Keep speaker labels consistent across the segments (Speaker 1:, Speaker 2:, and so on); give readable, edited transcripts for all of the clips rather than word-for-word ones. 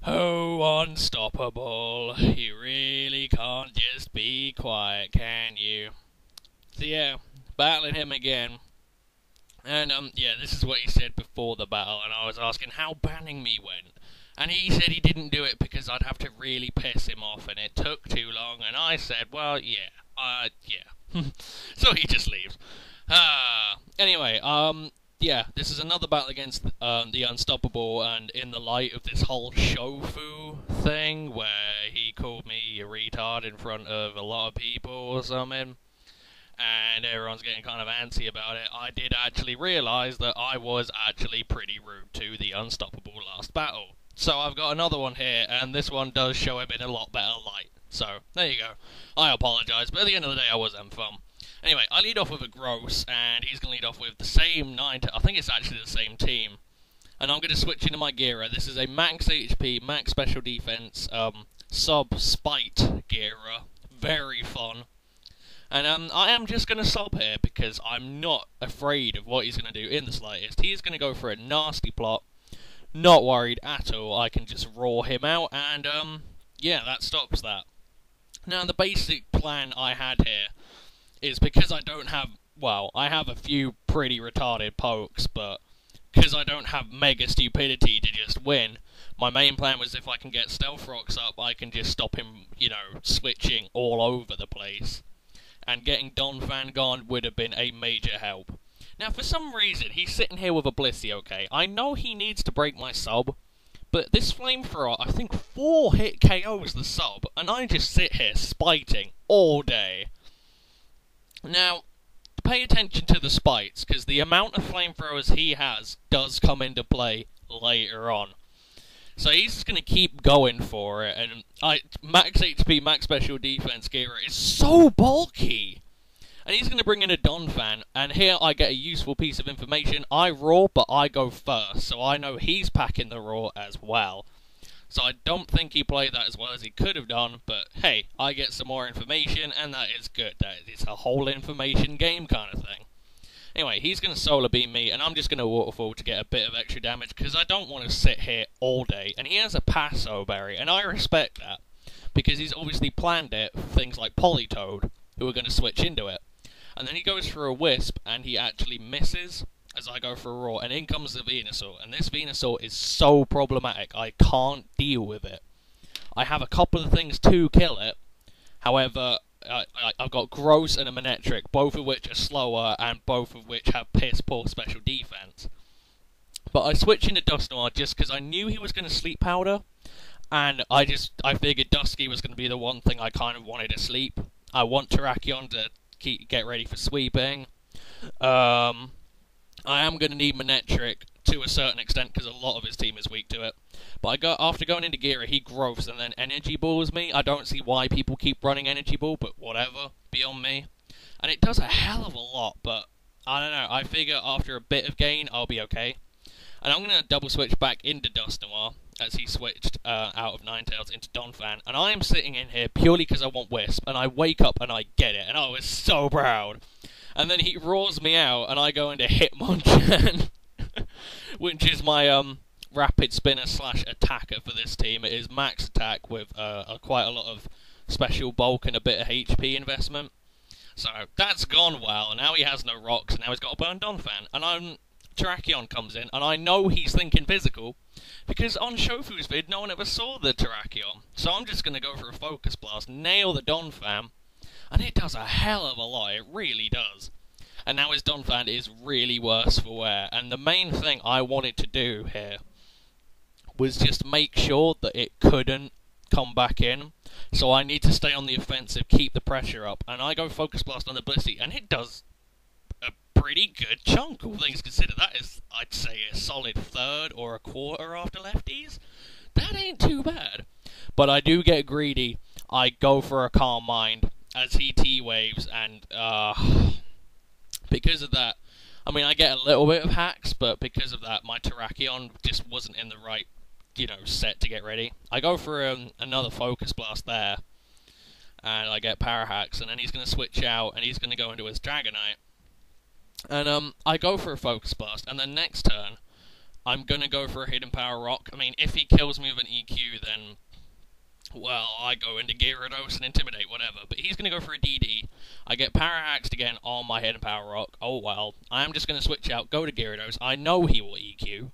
Speaker 1: Oh, unstoppable. You really can't just be quiet, can you? So yeah, battling him again. And yeah, this is what he said before the battle, and I was asking how banning me went. And he said he didn't do it because I'd have to really piss him off, and it took too long. And I said, well, yeah. So he just leaves. Anyway, yeah, this is another battle against the Unstoppable, and in the light of this whole shofu thing, where he called me a retard in front of a lot of people or something, and everyone's getting kind of antsy about it, I did actually realise that I was actually pretty rude to the Unstoppable last battle. So I've got another one here, and this one does show him in a lot better light. So, there you go. I apologise, but at the end of the day I was having fun. Anyway, I lead off with a gross, and he's going to lead off with the same 9 I think it's actually the same team. And I'm going to switch into my Gira. This is a max HP, max special defense, sub spite Gira. Very fun. And I am just going to sub here because I'm not afraid of what he's going to do in the slightest. He's going to go for a nasty plot. Not worried at all. I can just raw him out, and yeah, that stops that. Now, the basic plan I had here is because I don't have, well, I have a few pretty retarded pokes, but because I don't have mega stupidity to just win, my main plan was if I can get Stealth Rocks up, I can just stop him, you know, switching all over the place. And getting Donphan gone would have been a major help. Now, for some reason, he's sitting here with a Blissey, okay? I know he needs to break my sub, but this Flamethrower, I think 4 hit KOs the sub, and I just sit here spiting all day. Now, pay attention to the spites, because the amount of Flamethrowers he has does come into play later on. So he's just going to keep going for it, and max HP, max special defense Gira is so bulky. And he's going to bring in a Donphan, and here I get a useful piece of information. I raw, but I go first, so I know he's packing the raw as well. So I don't think he played that as well as he could have done, but hey, I get some more information, and that is good. That is a whole information game kind of thing. Anyway, he's going to solar beam me, and I'm just going to waterfall to get a bit of extra damage, because I don't want to sit here all day. And he has a Passo berry, and I respect that, because he's obviously planned it for things like Politoed, who are going to switch into it. And then he goes for a Wisp, and he actually misses as I go for a Raw, and in comes the Venusaur. And this Venusaur is so problematic, I can't deal with it. I have a couple of things to kill it, however, I've got Gross and a Manectric, both of which are slower, and both of which have piss poor special defense. But I switched into Dusknoir just because I knew he was going to Sleep Powder, and I figured Dusky was going to be the one thing I kind of wanted to sleep. I want Terrakion to get ready for sweeping. I am going to need Manectric to a certain extent because a lot of his team is weak to it. But after going into Gira, he growths and then Energy Balls me. I don't see why people keep running Energy Ball, but whatever, beyond me. And it does a hell of a lot, but I don't know. I figure after a bit of gain, I'll be okay. And I'm going to double switch back into Dusknoir as he switched out of Ninetales into Donphan. And I am sitting in here purely because I want Wisp, and I wake up and I get it, and I was so proud. And then he roars me out, and I go into Hitmonchan, which is my rapid spinner / attacker for this team. It is max attack with quite a lot of special bulk and a bit of HP investment. So that's gone well. Now he has no rocks, and now he's got to burn Donphan. And Terrakion comes in, and I know he's thinking physical, because on Shofu's vid, no one ever saw the Terrakion. So I'm just going to go for a Focus Blast, nail the Donphan, and it does a hell of a lot, it really does. And now his Donphan is really worse for wear, and the main thing I wanted to do here was just make sure that it couldn't come back in. So I need to stay on the offensive, keep the pressure up, and I go Focus Blast on the Blissey, and it does a pretty good chunk, all things considered. That is, I'd say, a solid third or a quarter after lefties. That ain't too bad. But I do get greedy. I go for a Calm Mind as he T-waves, and because of that, I mean, I get a little bit of hacks, but because of that, my Terrakion just wasn't in the right, set to get ready. I go for another Focus Blast there, and I get Power Hacks, and then he's going to switch out, and he's going to go into his Dragonite. And I go for a Focus Blast, and then next turn, I'm gonna go for a hidden power rock. I mean, if he kills me with an EQ, then, well, I go into Gyarados and Intimidate, whatever. But he's gonna go for a DD. I get Parahaxed again on my hidden power rock. Oh well. I am just gonna switch out, go to Gyarados. I know he will EQ,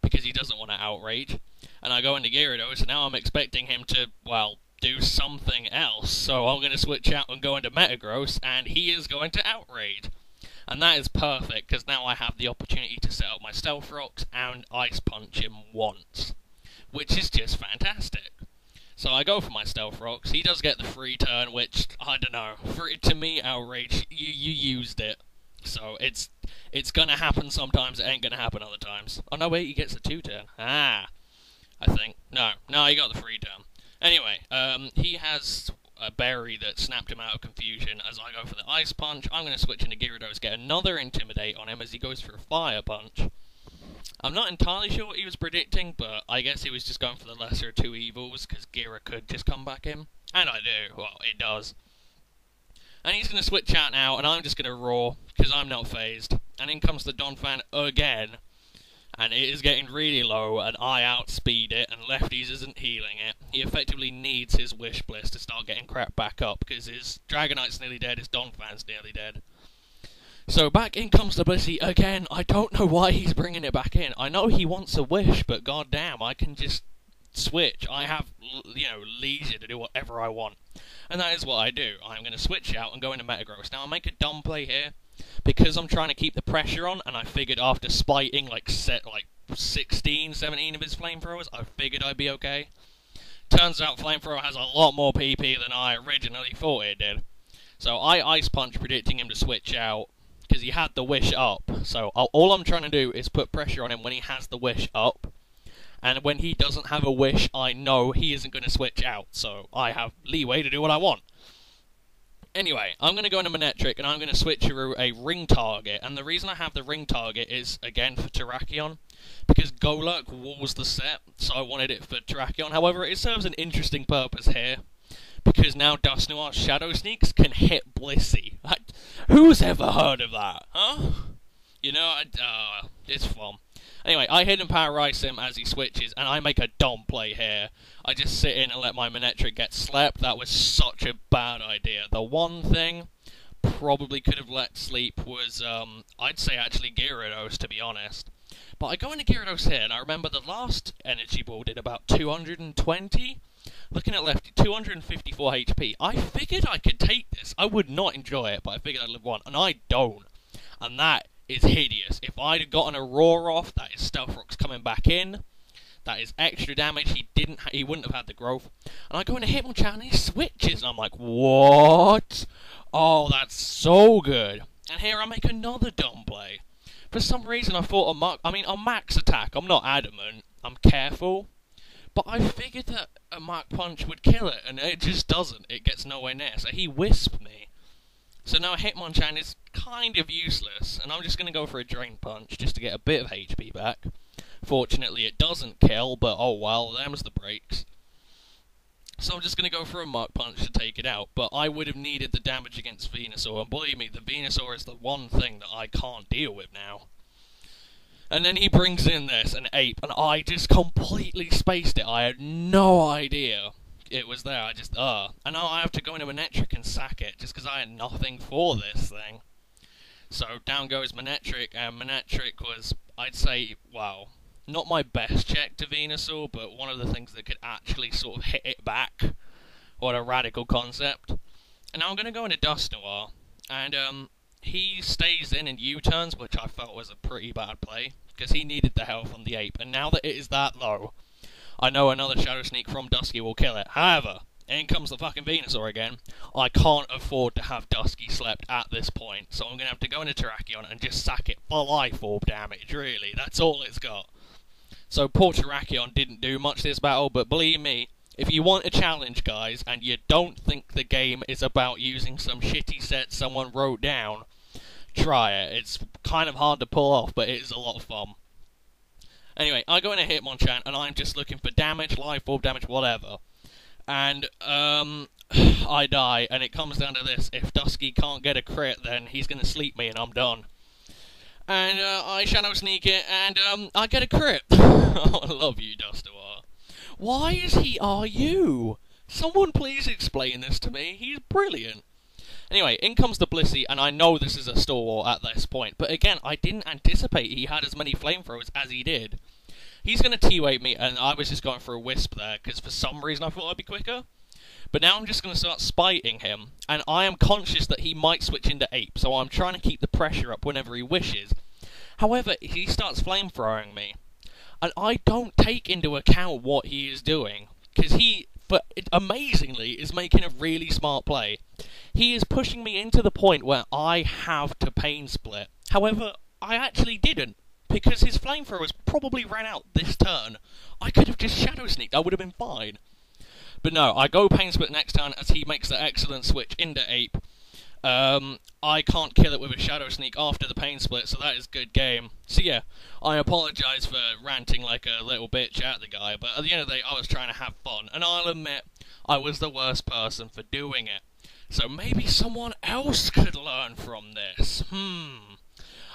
Speaker 1: because he doesn't want to outrage. And I go into Gyarados, and now I'm expecting him to, well, do something else. So I'm gonna switch out and go into Metagross, and he is going to outrage. And that is perfect, because now I have the opportunity to set up my Stealth Rocks and Ice Punch him once. Which is just fantastic. So I go for my Stealth Rocks. He does get the free turn, which, I don't know, to me, outrage, you used it. So it's gonna happen sometimes, it ain't gonna happen other times. Oh no, wait, he gets the 2-turn. I think. No, he got the free turn. Anyway, he has a berry that snapped him out of confusion. As I go for the Ice Punch, I'm going to switch into Gyarados, get another Intimidate on him as he goes for a Fire Punch. I'm not entirely sure what he was predicting, but I guess he was just going for the lesser of two evils, because Gyra could just come back in. And I do. Well, it does. And he's going to switch out now, and I'm just going to Roar, because I'm not phased. And in comes the Donphan again. And it is getting really low, and I outspeed it, and Lefties isn't healing it. He effectively needs his Wish Bliss to start getting crap back up, because his Dragonite's nearly dead, his Donphan's nearly dead. So back in comes the Blissey again. I don't know why he's bringing it back in. I know he wants a Wish, but goddamn, I can just switch. I have, leisure to do whatever I want. And that is what I do. I'm going to switch out and go into Metagross. Now, I'll make a dumb play here, because I'm trying to keep the pressure on, and I figured after spiting like 16, 17 of his flamethrowers, I figured I'd be okay. Turns out Flamethrower has a lot more PP than I originally thought it did. So I Ice Punch, predicting him to switch out, because he had the Wish up. So all I'm trying to do is put pressure on him when he has the Wish up. And when he doesn't have a Wish, I know he isn't going to switch out, so I have leeway to do what I want. Anyway, I'm going to go into Manectric, and I'm going to switch through a Ring Target, and the reason I have the Ring Target is, again, for Terrakion, because Golurk walls the set, so I wanted it for Terrakion. However, it serves an interesting purpose here, because now Dusknoir's Shadow Sneaks can hit Blissey. Who's ever heard of that, huh? It's fun. Anyway, I Hidden Power Ice him as he switches, and I make a dumb play here. I just sit in and let my Manectric get slept. That was such a bad idea. The one thing probably could have let sleep was, I'd say actually Gyarados, to be honest. But I go into Gyarados here, and I remember the last Energy Ball did about 220. Looking at Lefty, 254 HP. I figured I could take this. I would not enjoy it, but I figured I'd live one, and I don't. And that is hideous. If I'd have gotten a Roar off, that is Stealth Rocks coming back in. That is extra damage. He wouldn't have had the growth. And I go into Hitmonchan and he switches, and I'm like, what? Oh, that's so good. And here I make another dumb play. For some reason I thought a max attack. I'm not adamant. I'm careful. But I figured that a Mach Punch would kill it, and it just doesn't. It gets nowhere near. So he Wisped me. So now Hitmonchan is kind of useless, and I'm just going to go for a Drain Punch just to get a bit of HP back. Fortunately, it doesn't kill, but oh well, them's the breaks. So I'm just going to go for a Mach Punch to take it out, but I would have needed the damage against Venusaur, and believe me, the Venusaur is the one thing that I can't deal with now. And then he brings in this, an Ape, and I just completely spaced it. I had no idea it was there. And now I have to go into Manectric and sack it, just because I had nothing for this thing. So down goes Manectric, and Manectric was, I'd say, wow, not my best check to Venusaur, but one of the things that could actually sort of hit it back. What a radical concept. And now I'm going to go into Dusknoir, and he stays in and U-turns, which I felt was a pretty bad play, because he needed the health on the Ape, and now that it is that low, I know another Shadow Sneak from Dusky will kill it. However, in comes the fucking Venusaur again. I can't afford to have Dusky slept at this point, so I'm going to have to go into Terrakion and just sack it for Life Orb damage, really. That's all it's got. So poor Terrakion didn't do much this battle, but believe me, if you want a challenge, guys, and you don't think the game is about using some shitty set someone wrote down, try it. It's kind of hard to pull off, but it is a lot of fun. Anyway, I go in a Hitmonchan, and I'm just looking for damage, Life Orb damage, whatever. And, I die, and it comes down to this. If Dusky can't get a crit, then he's going to sleep me, and I'm done. and I shadow sneak it, and I get a crit. Oh, I love you, Dustoir. Why is he RU? Someone please explain this to me. He's brilliant. Anyway, in comes the Blissey, and I know this is a stalwart at this point, but again, I didn't anticipate he had as many flamethrowers as he did. He's going to T-Wait me, and I was just going for a Wisp there, because for some reason I thought I'd be quicker. But now I'm just going to start spiting him, and I am conscious that he might switch into Ape, so I'm trying to keep the pressure up whenever he wishes. However, he starts flamethrowing me, and I don't take into account what he is doing, because he, amazingly, is making a really smart play. He is pushing me into the point where I have to pain split. However, I actually didn't, because his flamethrowers probably ran out this turn. I could have just shadow sneaked, I would have been fine. But no, I go pain split next turn as he makes the excellent switch into Ape. I can't kill it with a shadow sneak after the pain split, so that is good game. So yeah, I apologise for ranting like a little bitch at the guy, but at the end of the day, I was trying to have fun, and I'll admit, I was the worst person for doing it. So maybe someone else could learn from this.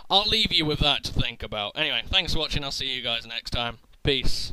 Speaker 1: I'll leave you with that to think about. Anyway, thanks for watching, I'll see you guys next time. Peace.